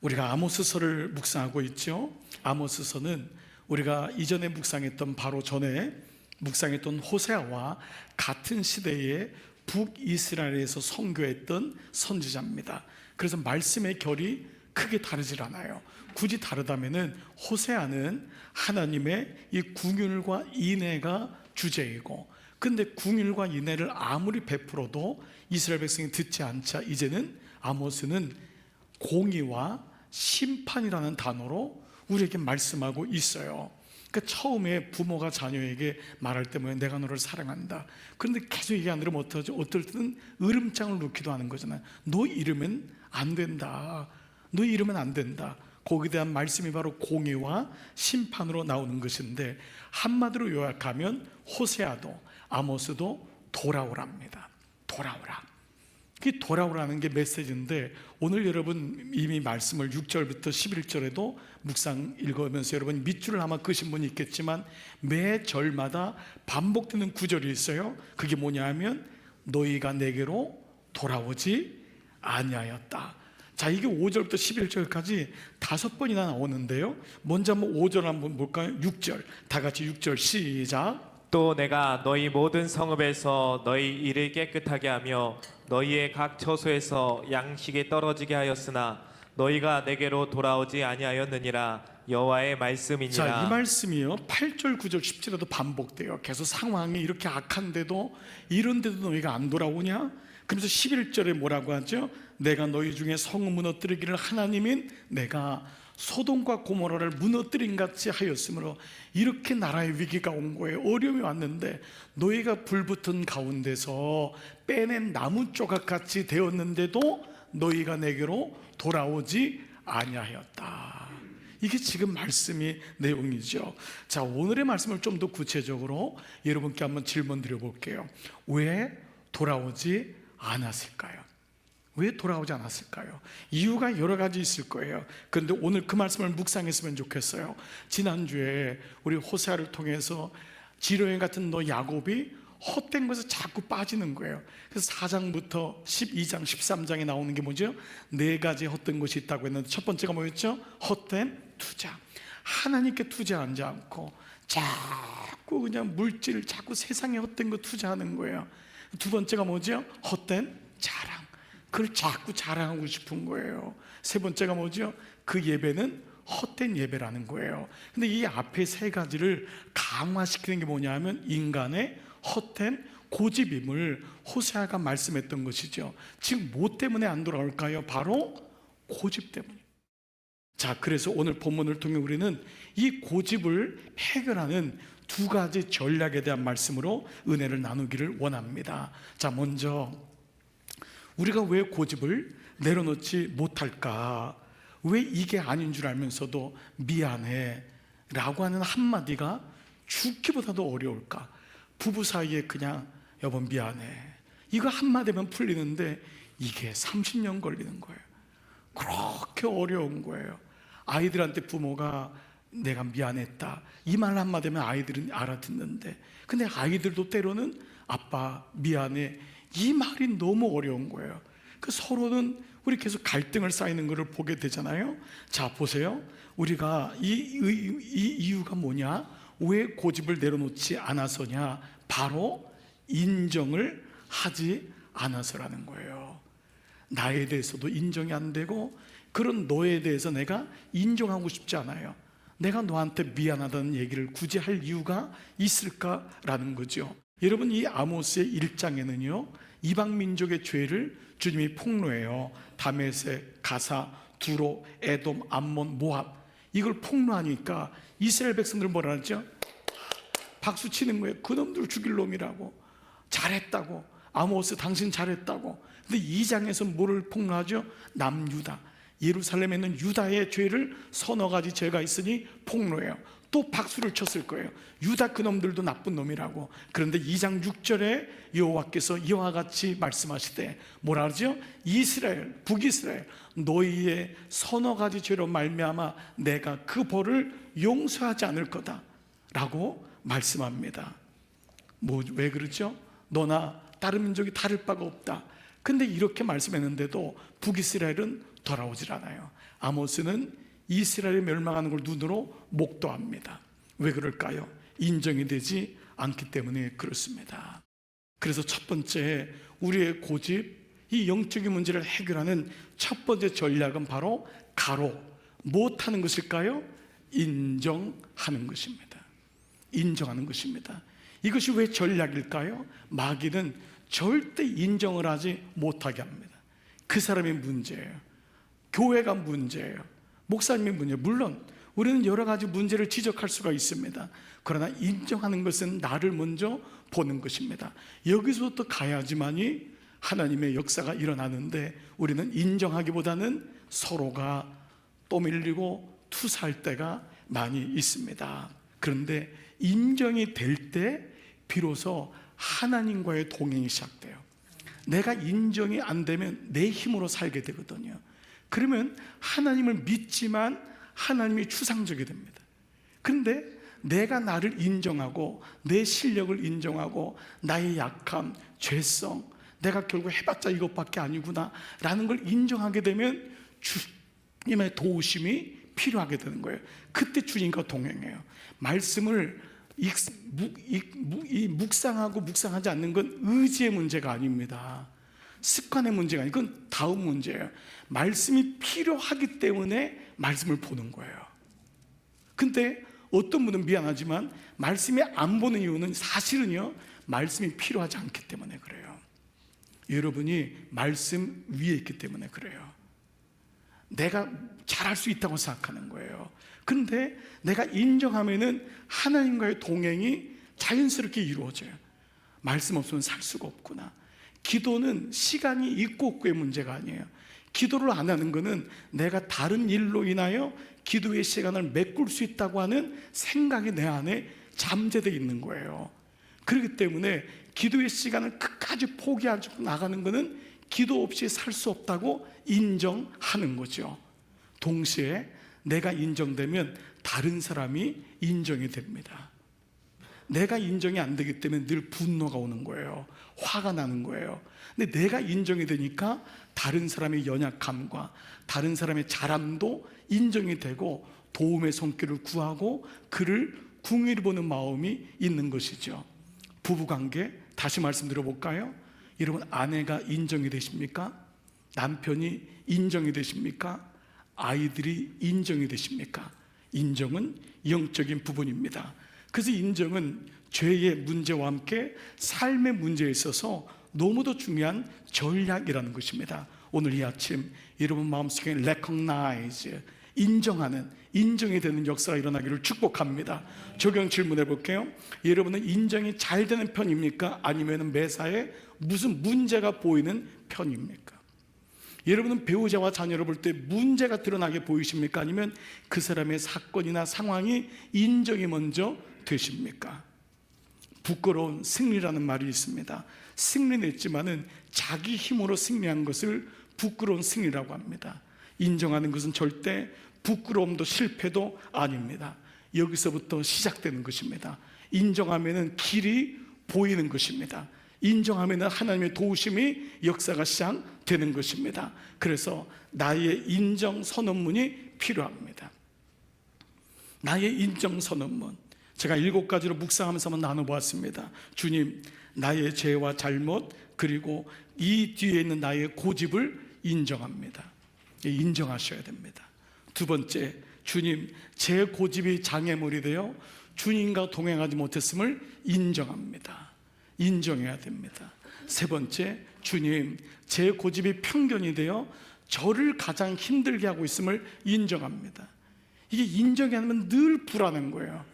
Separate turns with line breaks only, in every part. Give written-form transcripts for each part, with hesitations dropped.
우리가 아모스서를 묵상하고 있죠. 아모스서는 우리가 이전에 묵상했던 바로 전에 묵상했던 호세아와 같은 시대에 북이스라엘에서 선교했던 선지자입니다. 그래서 말씀의 결이 크게 다르질 않아요. 굳이 다르다면은 호세아는 하나님의 이 궁율과 인애가 주제이고, 근데 궁율과 인애를 아무리 베풀어도 이스라엘 백성이 듣지 않자 이제는 아모스는 공의와 심판이라는 단어로 우리에게 말씀하고 있어요. 그러니까 처음에 부모가 자녀에게 말할 때 뭐예요? 내가 너를 사랑한다. 그런데 계속 얘기 안 들으면 어떡하죠? 어떨 때는 으름장을 놓기도 하는 거잖아요. 너 이러면 안 된다. 너 이러면 안 된다. 거기에 대한 말씀이 바로 공의와 심판으로 나오는 것인데, 한마디로 요약하면 호세아도 아모스도 돌아오랍니다. 돌아오라. 그 돌아오라는 게 메시지인데, 오늘 여러분 이미 말씀을 6절부터 11절에도 묵상 읽으면서 여러분 밑줄을 아마 그으신 분이 있겠지만 매 절마다 반복되는 구절이 있어요. 그게 뭐냐 하면 너희가 내게로 돌아오지 아니하였다. 자, 이게 5절부터 11절까지 5번이나 나오는데요. 먼저 한번 5절 한번 볼까요? 6절 다 같이 6절 시작.
또 내가 너희 모든 성읍에서 너희 일을 깨끗하게 하며 너희의 각 처소에서 양식이 떨어지게 하였으나 너희가 내게로 돌아오지 아니하였느니라. 여호와의 말씀이니라.
자, 이 말씀이요 8절 9절 10절에도 반복돼요. 계속 상황이 이렇게 악한데도 이런데도 너희가 안 돌아오냐? 그러면서 11절에 뭐라고 하죠? 내가 너희 중에 성을 무너뜨리기를 하나님인 내가 소돔과 고모라를 무너뜨린 같이 하였으므로 이렇게 나라의 위기가 온 거예요. 어려움이 왔는데 너희가 불붙은 가운데서 빼낸 나무 조각같이 되었는데도 너희가 내게로 돌아오지 아니하였다. 이게 지금 말씀이 내용이죠. 자, 오늘의 말씀을 좀 더 구체적으로 여러분께 한번 질문 드려볼게요. 왜 돌아오지 않았을까요? 왜 돌아오지 않았을까요? 이유가 여러 가지 있을 거예요. 그런데 오늘 그 말씀을 묵상했으면 좋겠어요. 지난주에 우리 호세아를 통해서 지로에 같은 너 야곱이 헛된 것에 자꾸 빠지는 거예요. 그래서 4장부터 12장, 13장에 나오는 게 뭐죠? 4가지 헛된 것이 있다고 했는데 첫 번째가 뭐였죠? 헛된 투자. 하나님께 투자하지 않고 자꾸 그냥 물질, 자꾸 세상에 헛된 거 투자하는 거예요. 두 번째가 뭐죠? 헛된 자랑. 그걸 자꾸 자랑하고 싶은 거예요. 세 번째가 뭐죠? 그 예배는 헛된 예배라는 거예요. 근데 이 앞에 3가지를 강화시키는 게 뭐냐 하면 인간의 헛된 고집임을 호세아가 말씀했던 것이죠. 지금 뭐 때문에 안 돌아올까요? 바로 고집 때문에. 자, 그래서 오늘 본문을 통해 우리는 이 고집을 해결하는 2가지 전략에 대한 말씀으로 은혜를 나누기를 원합니다. 자, 먼저 우리가 왜 고집을 내려놓지 못할까? 왜 이게 아닌 줄 알면서도 미안해 라고 하는 한마디가 죽기보다도 어려울까? 부부 사이에 그냥 여보 미안해 이거 한마디면 풀리는데 이게 30년 걸리는 거예요. 그렇게 어려운 거예요. 아이들한테 부모가 내가 미안했다 이 말 한마디면 아이들은 알아듣는데, 근데 아이들도 때로는 아빠 미안해 이 말이 너무 어려운 거예요. 그 서로는 우리 계속 갈등을 쌓이는 것을 보게 되잖아요. 자, 보세요. 우리가 이 이유가 뭐냐? 왜 고집을 내려놓지 않아서냐? 바로 인정을 하지 않아서라는 거예요. 나에 대해서도 인정이 안 되고 그런 너에 대해서 내가 인정하고 싶지 않아요. 내가 너한테 미안하다는 얘기를 굳이 할 이유가 있을까라는 거죠. 여러분, 이 아모스의 1장에는요 이방 민족의 죄를 주님이 폭로해요. 다메섹, 가사, 두로, 에돔, 암몬, 모압 이걸 폭로하니까 이스라엘 백성들은 뭐라 하죠? 박수 치는 거예요. 그놈들 죽일 놈이라고, 잘했다고, 아모스 당신 잘했다고. 근데 2장에서 뭐를 폭로하죠? 남유다, 예루살렘에 있는 유다의 죄를 서너 가지 죄가 있으니 폭로해요. 또 박수를 쳤을 거예요. 유다 그놈들도 나쁜 놈이라고. 그런데 2장 6절에 여호와께서 이와 같이 말씀하시되 뭐라 그러죠? 이스라엘, 북이스라엘 너희의 서너 가지 죄로 말미암아 내가 그 벌을 용서하지 않을 거다 라고 말씀합니다. 왜 그러죠? 너나 다른 민족이 다를 바가 없다. 근데 이렇게 말씀했는데도 북이스라엘은 돌아오질 않아요. 아모스는 이스라엘이 멸망하는 걸 눈으로 목도합니다. 왜 그럴까요? 인정이 되지 않기 때문에 그렇습니다. 그래서 첫 번째, 우리의 고집, 이 영적인 문제를 해결하는 첫 번째 전략은 바로 가로, 무엇하는 것일까요? 인정하는 것입니다. 인정하는 것입니다. 이것이 왜 전략일까요? 마귀는 절대 인정을 하지 못하게 합니다. 그 사람의 문제예요. 교회가 문제예요. 목사님의 문제예요. 물론 우리는 여러 가지 문제를 지적할 수가 있습니다. 그러나 인정하는 것은 나를 먼저 보는 것입니다. 여기서부터 가야지만이 하나님의 역사가 일어나는데, 우리는 인정하기보다는 서로가 떠밀리고 투사할 때가 많이 있습니다. 그런데 인정이 될 때 비로소 하나님과의 동행이 시작돼요. 내가 인정이 안 되면 내 힘으로 살게 되거든요. 그러면 하나님을 믿지만 하나님이 추상적이 됩니다. 그런데 내가 나를 인정하고 내 실력을 인정하고 나의 약함, 죄성, 내가 결국 해봤자 이것밖에 아니구나 라는 걸 인정하게 되면 주님의 도우심이 필요하게 되는 거예요. 그때 주님과 동행해요. 말씀을 묵상하고 묵상하지 않는 건 의지의 문제가 아닙니다. 습관의 문제가 아니고 그건 다음 문제예요. 말씀이 필요하기 때문에 말씀을 보는 거예요. 근데 어떤 분은 미안하지만 말씀이 안 보는 이유는 사실은요, 말씀이 필요하지 않기 때문에 그래요. 여러분이 말씀 위에 있기 때문에 그래요. 내가 잘할 수 있다고 생각하는 거예요. 근데 내가 인정하면은 하나님과의 동행이 자연스럽게 이루어져요. 말씀 없으면 살 수가 없구나. 기도는 시간이 있고 없고의 문제가 아니에요. 기도를 안 하는 것은 내가 다른 일로 인하여 기도의 시간을 메꿀 수 있다고 하는 생각이 내 안에 잠재되어 있는 거예요. 그렇기 때문에 기도의 시간을 끝까지 포기하고 나가는 것은 기도 없이 살 수 없다고 인정하는 거죠. 동시에 내가 인정되면 다른 사람이 인정이 됩니다. 내가 인정이 안 되기 때문에 늘 분노가 오는 거예요. 화가 나는 거예요. 근데 내가 인정이 되니까 다른 사람의 연약함과 다른 사람의 잘함도 인정이 되고 도움의 손길을 구하고 그를 궁일히 보는 마음이 있는 것이죠. 부부관계 다시 말씀드려볼까요? 여러분, 아내가 인정이 되십니까? 남편이 인정이 되십니까? 아이들이 인정이 되십니까? 인정은 영적인 부분입니다. 그래서 인정은 죄의 문제와 함께 삶의 문제에 있어서 너무도 중요한 전략이라는 것입니다. 오늘 이 아침 여러분 마음속에 recognize, 인정하는, 인정이 되는 역사가 일어나기를 축복합니다. 적용 질문해 볼게요. 여러분은 인정이 잘 되는 편입니까? 아니면 매사에 무슨 문제가 보이는 편입니까? 여러분은 배우자와 자녀를 볼 때 문제가 드러나게 보이십니까? 아니면 그 사람의 사건이나 상황이 인정이 먼저 되십니까? 부끄러운 승리라는 말이 있습니다. 승리는 있지만은 자기 힘으로 승리한 것을 부끄러운 승리라고 합니다. 인정하는 것은 절대 부끄러움도 실패도 아닙니다. 여기서부터 시작되는 것입니다. 인정하면은 길이 보이는 것입니다. 인정하면은 하나님의 도우심이 역사가 시작되는 것입니다. 그래서 나의 인정 선언문이 필요합니다. 나의 인정 선언문, 제가 7가지로 묵상하면서 한번 나눠보았습니다. 주님, 나의 죄와 잘못, 그리고 이 뒤에 있는 나의 고집을 인정합니다. 인정하셔야 됩니다. 두 번째, 주님, 제 고집이 장애물이 되어 주님과 동행하지 못했음을 인정합니다. 인정해야 됩니다. 세 번째, 주님, 제 고집이 편견이 되어 저를 가장 힘들게 하고 있음을 인정합니다. 이게 인정이 아니면 늘 불안한 거예요.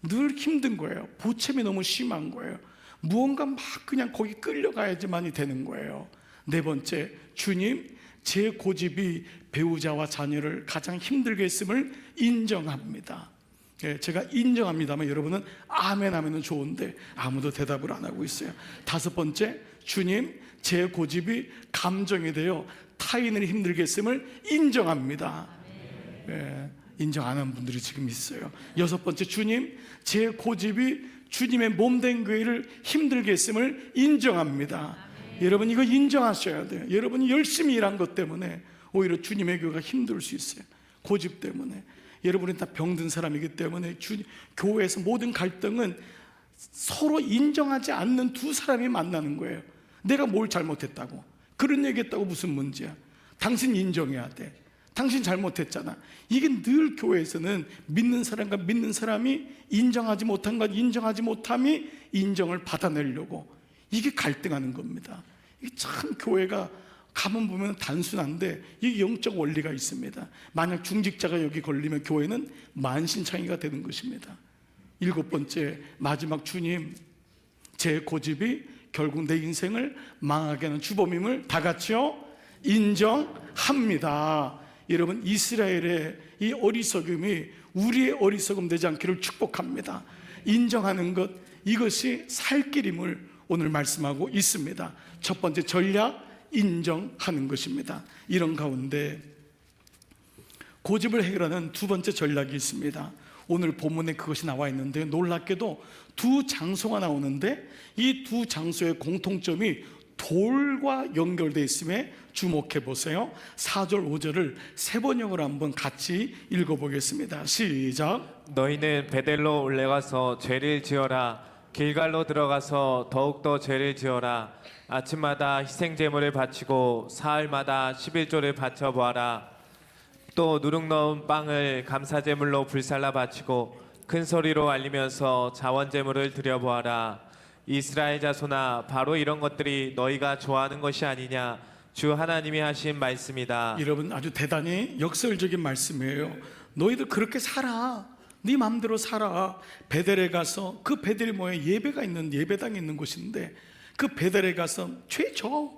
늘 힘든 거예요. 보채이 너무 심한 거예요. 무언가 막 그냥 거기 끌려가야지만이 되는 거예요. 네 번째, 주님, 제 고집이 배우자와 자녀를 가장 힘들게 했음을 인정합니다. 제가 인정합니다만 여러분은 아멘 하면 좋은데 아무도 대답을 안 하고 있어요. 다섯 번째, 주님, 제 고집이 감정이 되어 타인을 힘들게 했음을 인정합니다. 인정 안 하는 분들이 지금 있어요. 여섯 번째, 주님, 제 고집이 주님의 몸된 교회를 힘들게 했음을 인정합니다. 여러분 이거 인정하셔야 돼요. 여러분이 열심히 일한 것 때문에 오히려 주님의 교회가 힘들 수 있어요. 고집 때문에. 여러분이 다 병든 사람이기 때문에 교회에서 모든 갈등은 서로 인정하지 않는 두 사람이 만나는 거예요. 내가 뭘 잘못했다고, 그런 얘기했다고 무슨 문제야. 당신 인정해야 돼. 당신 잘못했잖아. 이게 늘 교회에서는 믿는 사람과 믿는 사람이 인정하지 못한 것, 인정하지 못함이 인정을 받아내려고, 이게 갈등하는 겁니다. 이게 참 교회가 가만 보면 단순한데 이게 영적 원리가 있습니다. 만약 중직자가 여기 걸리면 교회는 만신창이가 되는 것입니다. 7번째, 마지막, 주님, 제 고집이 결국 내 인생을 망하게 하는 주범임을 다 같이요 인정합니다. 여러분, 이스라엘의 이 어리석음이 우리의 어리석음 되지 않기를 축복합니다. 인정하는 것, 이것이 살 길임을 오늘 말씀하고 있습니다. 첫 번째 전략, 인정하는 것입니다. 이런 가운데 고집을 해결하는 두 번째 전략이 있습니다. 오늘 본문에 그것이 나와 있는데, 놀랍게도 두 장소가 나오는데 이 두 장소의 공통점이 돌과 연결되어 있음에 주목해 보세요. 4절 5절을 세 번역으로 한번 같이 읽어보겠습니다. 시작.
너희는 베델로 올라가서 죄를 지어라. 길갈로 들어가서 더욱더 죄를 지어라. 아침마다 희생제물을 바치고 사흘마다 11조를 바쳐 보아라. 또 누룩 넣은 빵을 감사제물로 불살라 바치고 큰 소리로 알리면서 자원제물을 드려보아라. 이스라엘 자손아, 바로 이런 것들이 너희가 좋아하는 것이 아니냐. 주 하나님이 하신 말씀이다.
여러분, 아주 대단히 역설적인 말씀이에요. 너희들 그렇게 살아. 네 마음대로 살아. 베델에 가서, 그 베델이 뭐예요? 예배가 있는, 예배당이 있는 곳인데 그 베델에 가서 죄져.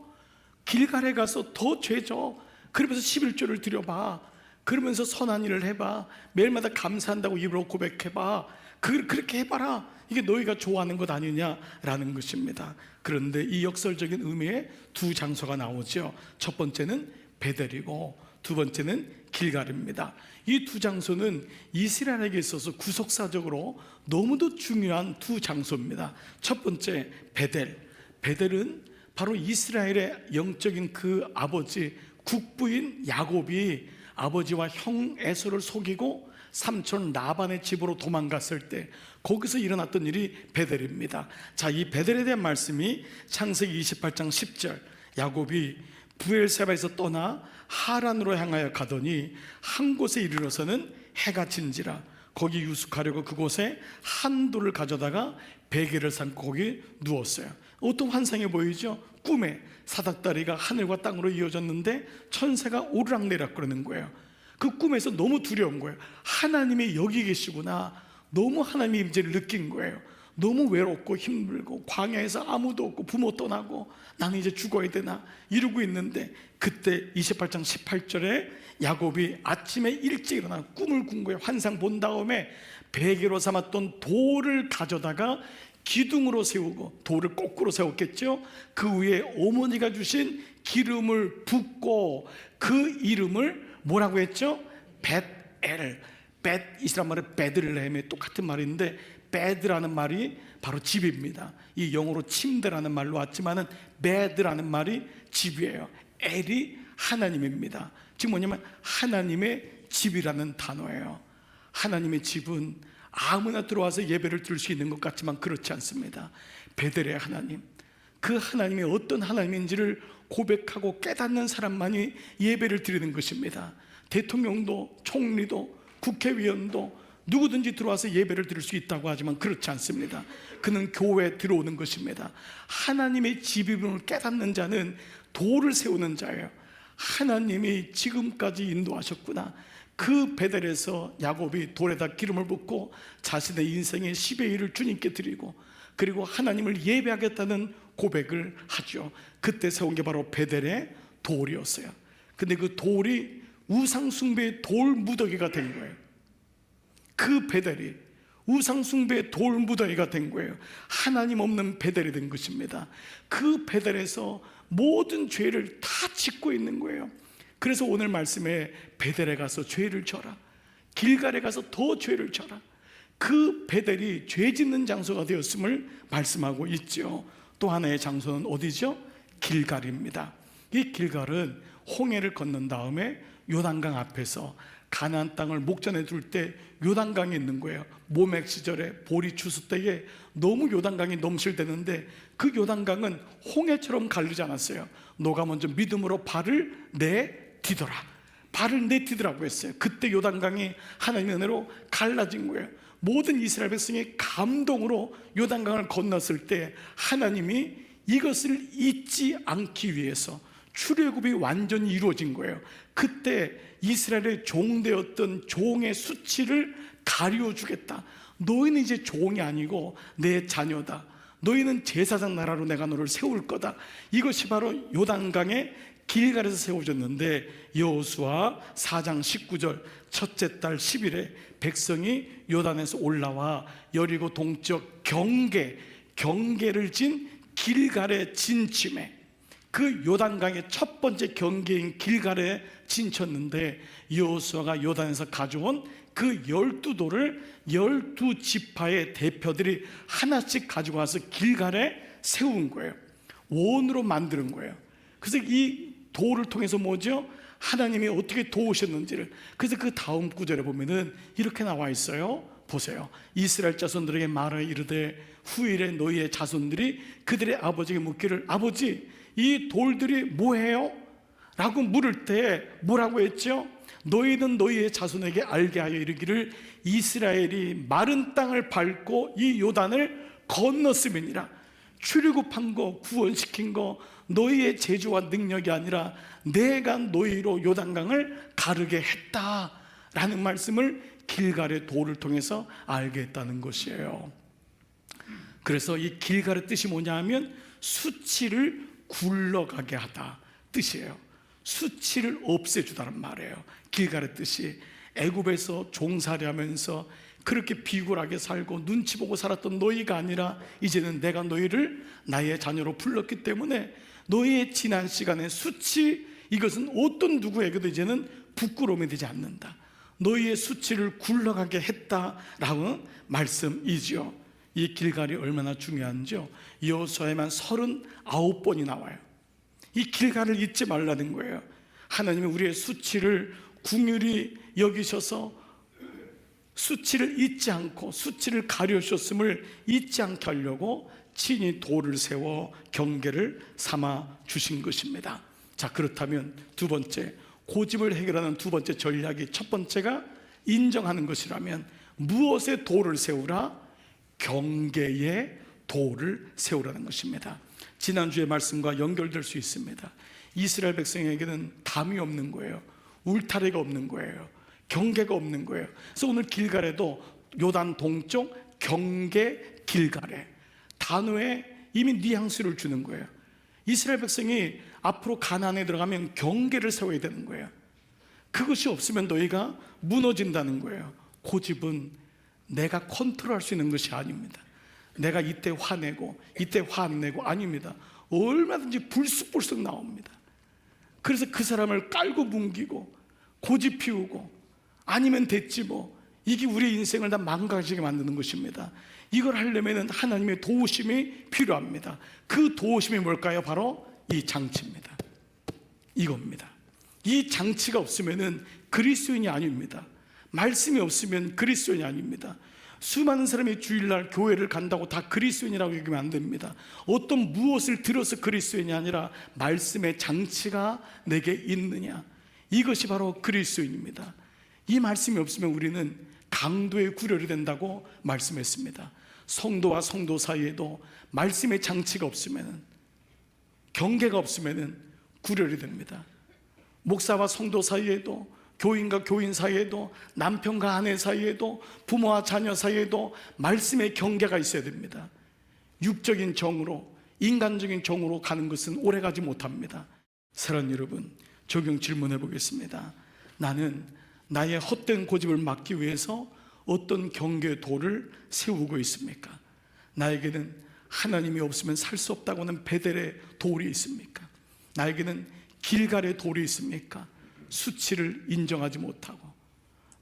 길갈에 가서 더 죄져. 그러면서 11조를 드려봐. 그러면서 선한 일을 해봐. 매일마다 감사한다고 입으로 고백해봐. 그렇게 해봐라. 이게 너희가 좋아하는 것 아니냐라는 것입니다. 그런데 이 역설적인 의미의 두 장소가 나오죠. 첫 번째는 베델이고 두 번째는 길갈입니다. 이 두 장소는 이스라엘에게 있어서 구속사적으로 너무도 중요한 두 장소입니다. 첫 번째, 베델. 베델은 바로 이스라엘의 영적인 그 아버지, 국부인 야곱이 아버지와 형 에서를 속이고 삼촌 라반의 집으로 도망갔을 때 거기서 일어났던 일이 베델입니다. 자, 이 베델에 대한 말씀이 창세기 28장 10절, 야곱이 부엘세바에서 떠나 하란으로 향하여 가더니 한 곳에 이르러서는 해가 진지라. 거기 유숙하려고 그곳에 한 돌을 가져다가 베개를 삼고 거기 누웠어요. 어떤 환상이 보이죠? 꿈에 사닥다리가 하늘과 땅으로 이어졌는데 천사가 오르락내리락 그러는 거예요. 그 꿈에서 너무 두려운 거예요. 하나님이 여기 계시구나. 너무 하나님의 임재를 느낀 거예요. 너무 외롭고 힘들고 광야에서 아무도 없고 부모 떠나고 나는 이제 죽어야 되나 이러고 있는데, 그때 28장 18절에 야곱이 아침에 일찍 일어나 꿈을 꾼 거예요. 환상 본 다음에 베개로 삼았던 돌을 가져다가 기둥으로 세우고, 돌을 거꾸로 세웠겠죠. 그 위에 어머니가 주신 기름을 붓고 그 이름을 뭐라고 했죠? 벳엘. 벳, 이스라엘 말의 베들레헴의 똑같은 말인데 베드라는 말이 바로 집입니다. 이 영어로 침대라는 말로 왔지만은 베드라는 말이 집이에요. 엘이 하나님입니다. 지금 뭐냐면 하나님의 집이라는 단어예요. 하나님의 집은 아무나 들어와서 예배를 드릴 수 있는 것 같지만 그렇지 않습니다. 베델의 하나님, 그 하나님이 어떤 하나님인지를 고백하고 깨닫는 사람만이 예배를 드리는 것입니다. 대통령도 총리도 국회의원도 누구든지 들어와서 예배를 드릴 수 있다고 하지만 그렇지 않습니다. 그는 교회에 들어오는 것입니다. 하나님의 집임을 깨닫는 자는 돌을 세우는 자예요. 하나님이 지금까지 인도하셨구나. 그 베델에서 야곱이 돌에다 기름을 붓고 자신의 인생의 10의 1을 주님께 드리고, 그리고 하나님을 예배하겠다는 고백을 하죠. 그때 세운 게 바로 베델의 돌이었어요. 근데 그 돌이 우상숭배의 돌 무더기가 된 거예요. 그 베델이 우상숭배의 돌 무더기가 된 거예요. 하나님 없는 베델이 된 것입니다. 그 베델에서 모든 죄를 다 짓고 있는 거예요. 그래서 오늘 말씀에 베델에 가서 죄를 져라, 길갈에 가서 더 죄를 져라, 그 베델이 죄 짓는 장소가 되었음을 말씀하고 있죠. 또 하나의 장소는 어디죠? 길갈입니다. 이 길갈은 홍해를 건넌 다음에 요단강 앞에서 가나안 땅을 목전에 둘 때 요단강이 있는 거예요. 모맥 시절에 보리 추수 때에 너무 요단강이 넘실대는데 그 요단강은 홍해처럼 갈리지 않았어요. 너가 먼저 믿음으로 발을 내디뎌라, 발을 내디디라고 했어요. 그때 요단강이 하나님의 은혜로 갈라진 거예요. 모든 이스라엘 백성이 감동으로 요단강을 건넜을 때 하나님이 이것을 잊지 않기 위해서 출애굽이 완전히 이루어진 거예요. 그때 이스라엘의 종되었던 종의 수치를 가려주겠다. 너희는 이제 종이 아니고 내 자녀다. 너희는 제사장 나라로 내가 너를 세울 거다. 이것이 바로 요단강의 길갈에서 세워졌는데, 여호수아 4장 19절 첫째 달 10일에 백성이 요단에서 올라와 여리고 동쪽 경계를 진 길갈에 진침해 그 요단강의 첫 번째 경계인 길갈에 진쳤는데, 여호수아가 요단에서 가져온 그 12돌을 12지파의 대표들이 하나씩 가지고 와서 길갈에 세운 거예요. 원으로 만드는 거예요. 그래서 이 돌을 통해서 뭐죠? 하나님이 어떻게 도우셨는지를. 그래서 그 다음 구절에 보면은 이렇게 나와 있어요. 보세요. 이스라엘 자손들에게 말하여 이르되 후일에 너희의 자손들이 그들의 아버지에게 묻기를 아버지 이 돌들이 뭐해요? 라고 물을 때 뭐라고 했죠? 너희는 너희의 자손에게 알게 하여 이르기를 이스라엘이 마른 땅을 밟고 이 요단을 건넜음이니라. 출애굽한 거, 구원시킨 거 너희의 재주와 능력이 아니라 내가 너희로 요단강을 가르게 했다라는 말씀을 길갈의 돌을 통해서 알게 했다는 것이에요. 그래서 이 길갈의 뜻이 뭐냐 하면 수치를 굴러가게 하다 뜻이에요. 수치를 없애주다는 말이에요. 길갈의 뜻이 애굽에서 종살이하면서 그렇게 비굴하게 살고 눈치 보고 살았던 너희가 아니라 이제는 내가 너희를 나의 자녀로 불렀기 때문에 너희의 지난 시간의 수치, 이것은 어떤 누구에게도 이제는 부끄러움이 되지 않는다. 너희의 수치를 굴러가게 했다라는 말씀이죠. 이 길갈이 얼마나 중요한지요. 여호수아에만 39번이 나와요. 이 길갈을 잊지 말라는 거예요. 하나님이 우리의 수치를 긍휼히 여기셔서 수치를 잊지 않고 수치를 가려주셨음을 잊지 않게 하려고 친히 돌을 세워 경계를 삼아 주신 것입니다. 자, 그렇다면 두 번째, 고집을 해결하는 두 번째 전략이, 첫 번째가 인정하는 것이라면 무엇에 돌을 세우라? 경계에 돌을 세우라는 것입니다. 지난주의 말씀과 연결될 수 있습니다. 이스라엘 백성에게는 담이 없는 거예요. 울타리가 없는 거예요. 경계가 없는 거예요. 그래서 오늘 길갈에도 요단 동쪽 경계 길갈에 단어에 이미 뉘앙스를 주는 거예요. 이스라엘 백성이 앞으로 가나안에 들어가면 경계를 세워야 되는 거예요. 그것이 없으면 너희가 무너진다는 거예요. 고집은 내가 컨트롤할 수 있는 것이 아닙니다. 내가 이때 화내고 이때 화 안 내고 아닙니다. 얼마든지 불쑥불쑥 나옵니다. 그래서 그 사람을 깔고 뭉기고 고집 피우고 아니면 됐지 뭐, 이게 우리 인생을 다 망가지게 만드는 것입니다. 이걸 하려면 하나님의 도우심이 필요합니다. 그 도우심이 뭘까요? 바로 이 장치입니다. 이겁니다. 이 장치가 없으면 그리스도인이 아닙니다. 말씀이 없으면 그리스도인이 아닙니다. 수많은 사람이 주일날 교회를 간다고 다 그리스도인이라고 얘기하면 안 됩니다. 어떤 무엇을 들어서 그리스도인이 아니라 말씀의 장치가 내게 있느냐, 이것이 바로 그리스도인입니다. 이 말씀이 없으면 우리는 강도의 구별이 된다고 말씀했습니다. 성도와 성도 사이에도 말씀의 장치가 없으면, 경계가 없으면 구별이 됩니다. 목사와 성도 사이에도, 교인과 교인 사이에도, 남편과 아내 사이에도, 부모와 자녀 사이에도 말씀의 경계가 있어야 됩니다. 육적인 정으로, 인간적인 정으로 가는 것은 오래가지 못합니다. 사랑하는 여러분, 적용 질문해 보겠습니다. 나는 나의 헛된 고집을 막기 위해서 어떤 경계의 돌을 세우고 있습니까? 나에게는 하나님이 없으면 살 수 없다고 하는 베델의 돌이 있습니까? 나에게는 길갈의 돌이 있습니까? 수치를 인정하지 못하고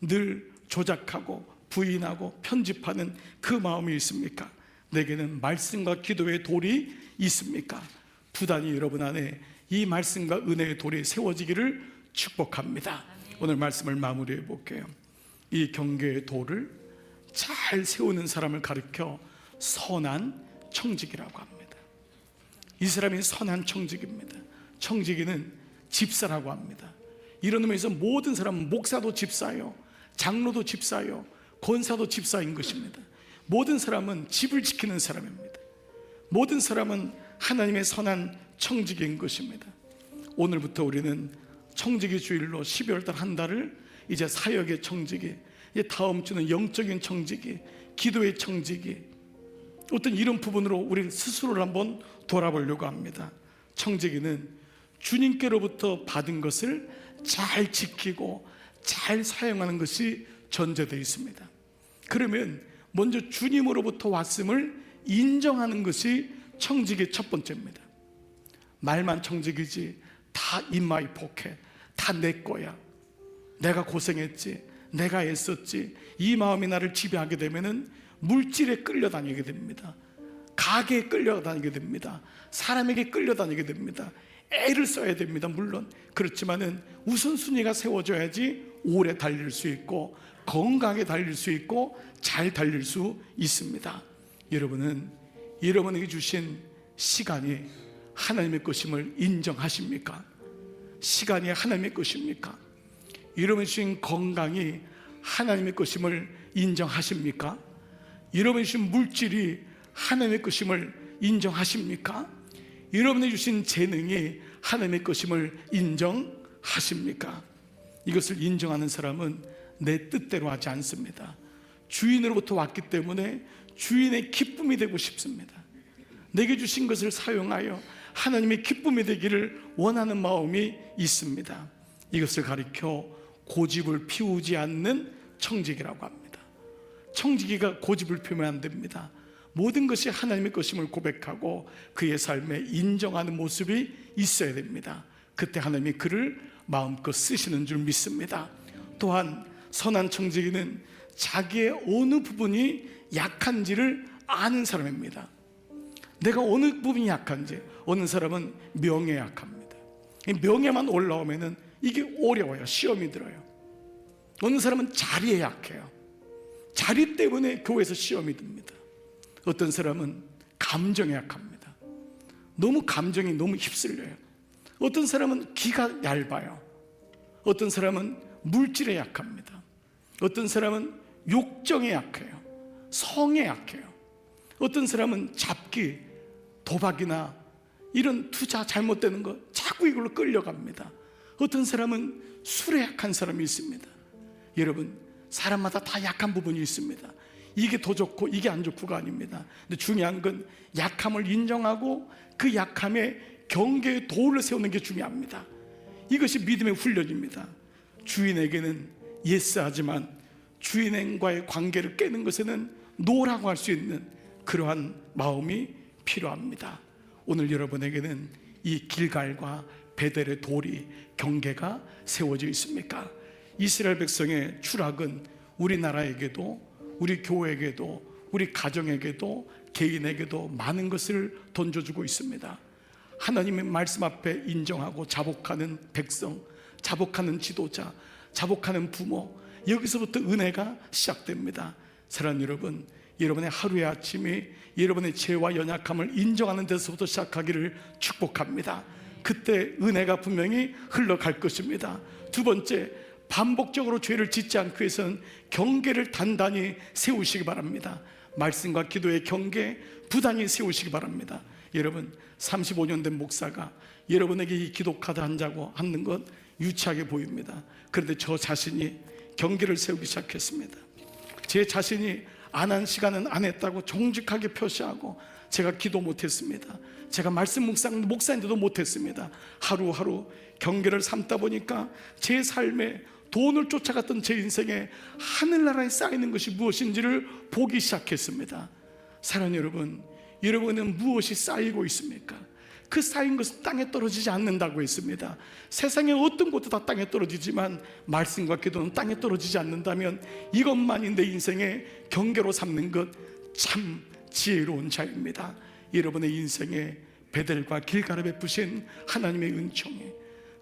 늘 조작하고 부인하고 편집하는 그 마음이 있습니까? 내게는 말씀과 기도의 돌이 있습니까? 부단히 여러분 안에 이 말씀과 은혜의 돌이 세워지기를 축복합니다. 오늘 말씀을 마무리해 볼게요. 이 경계의 돌을 잘 세우는 사람을 가리켜 선한 청지기라고 합니다. 이 사람이 선한 청지기입니다. 청지기는 집사라고 합니다. 이런 의미에서 모든 사람은 목사도 집사요, 장로도 집사요, 권사도 집사인 것입니다. 모든 사람은 집을 지키는 사람입니다. 모든 사람은 하나님의 선한 청지기인 것입니다. 오늘부터 우리는 청지기 주일로 12월달 한 달을 이제 사역의 청지기, 이제 다음 주는 영적인 청지기, 기도의 청지기, 어떤 이런 부분으로 우리 스스로를 한번 돌아보려고 합니다. 청지기는 주님께로부터 받은 것을 잘 지키고 잘 사용하는 것이 전제되어 있습니다. 그러면 먼저 주님으로부터 왔음을 인정하는 것이 청지기의 첫 번째입니다. 말만 청지기지 다 in my pocket, 다 내 거야, 내가 고생했지, 내가 애썼지, 이 마음이 나를 지배하게 되면은 물질에 끌려다니게 됩니다. 가게에 끌려다니게 됩니다. 사람에게 끌려다니게 됩니다. 애를 써야 됩니다. 물론 그렇지만은 우선순위가 세워져야지 오래 달릴 수 있고 건강하게 달릴 수 있고 잘 달릴 수 있습니다. 여러분은 여러분에게 주신 시간이 하나님의 것임을 인정하십니까? 시간이 하나님의 것입니까? 여러분이 주신 건강이 하나님의 것임을 인정하십니까? 여러분이 주신 물질이 하나님의 것임을 인정하십니까? 여러분이 주신 재능이 하나님의 것임을 인정하십니까? 이것을 인정하는 사람은 내 뜻대로 하지 않습니다. 주인으로부터 왔기 때문에 주인의 기쁨이 되고 싶습니다. 내게 주신 것을 사용하여 하나님의 기쁨이 되기를 원하는 마음이 있습니다. 이것을 가리켜 고집을 피우지 않는 청지기라고 합니다. 청지기가 고집을 피우면 안 됩니다. 모든 것이 하나님의 것임을 고백하고 그의 삶에 인정하는 모습이 있어야 됩니다. 그때 하나님이 그를 마음껏 쓰시는 줄 믿습니다. 또한 선한 청지기는 자기의 어느 부분이 약한지를 아는 사람입니다. 내가 어느 부분이 약한지. 어느 사람은 명예에 약합니다. 명예만 올라오면은 이게 어려워요. 시험이 들어요. 어느 사람은 자리에 약해요. 자리 때문에 교회에서 시험이 듭니다. 어떤 사람은 감정에 약합니다. 너무 감정이 너무 휩쓸려요. 어떤 사람은 기가 얇아요. 어떤 사람은 물질에 약합니다. 어떤 사람은 욕정에 약해요. 성에 약해요. 어떤 사람은 잡기, 도박이나 이런 투자 잘못되는 거 자꾸 이걸로 끌려갑니다. 어떤 사람은 술에 약한 사람이 있습니다. 여러분, 사람마다 다 약한 부분이 있습니다. 이게 더 좋고 이게 안 좋고가 아닙니다. 근데 중요한 건 약함을 인정하고 그 약함에 경계의 도를 세우는 게 중요합니다. 이것이 믿음의 훈련입니다. 주인에게는 예스하지만 주인과의 관계를 깨는 것에는 노라고 할 수 있는 그러한 마음이 필요합니다. 오늘 여러분에게는 이 길갈과 베델의 돌이 경계가 세워져 있습니까? 이스라엘 백성의 추락은 우리나라에게도 우리 교회에게도 우리 가정에게도 개인에게도 많은 것을 던져주고 있습니다. 하나님의 말씀 앞에 인정하고 자복하는 백성, 자복하는 지도자, 자복하는 부모, 여기서부터 은혜가 시작됩니다. 사랑하는 여러분, 여러분의 하루의 아침이 여러분의 죄와 연약함을 인정하는 데서부터 시작하기를 축복합니다. 그때 은혜가 분명히 흘러갈 것입니다. 두 번째, 반복적으로 죄를 짓지 않기 위해서는 경계를 단단히 세우시기 바랍니다. 말씀과 기도의 경계 부단히 세우시기 바랍니다. 여러분, 35년 된 목사가 여러분에게 이 기도 카드 한 자고 하는 것 유치하게 보입니다. 그런데 저 자신이 경계를 세우기 시작했습니다. 제 자신이 안 한 시간은 안 했다고 정직하게 표시하고, 제가 기도 못했습니다. 제가 말씀 목사인데도 못했습니다. 하루하루 경계를 삼다 보니까 제 삶에 돈을 쫓아갔던 제 인생에 하늘나라에 쌓이는 것이 무엇인지를 보기 시작했습니다. 사랑하는 여러분, 여러분은 무엇이 쌓이고 있습니까? 그 쌓인 것은 땅에 떨어지지 않는다고 했습니다. 세상의 어떤 것도 다 땅에 떨어지지만 말씀과 기도는 땅에 떨어지지 않는다면 이것만이 내 인생의 경계로 삼는 것 참 지혜로운 자입니다. 여러분의 인생에 베델과 길가를 베푸신 하나님의 은총에,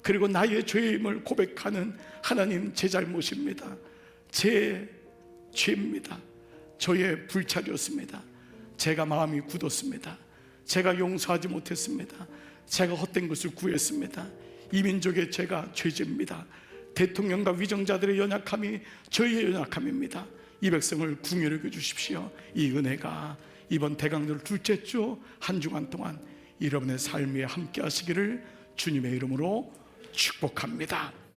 그리고 나의 죄임을 고백하는 하나님 제 잘못입니다. 제 죄입니다. 저의 불찰이었습니다. 제가 마음이 굳었습니다. 제가 용서하지 못했습니다. 제가 헛된 것을 구했습니다. 이 민족의 죄가 죄입니다. 대통령과 위정자들의 연약함이 저희의 연약함입니다. 이 백성을 궁유를 여겨 주십시오. 이 은혜가 이번 대강절 둘째 주 한 주간 동안 여러분의 삶에 함께 하시기를 주님의 이름으로 축복합니다.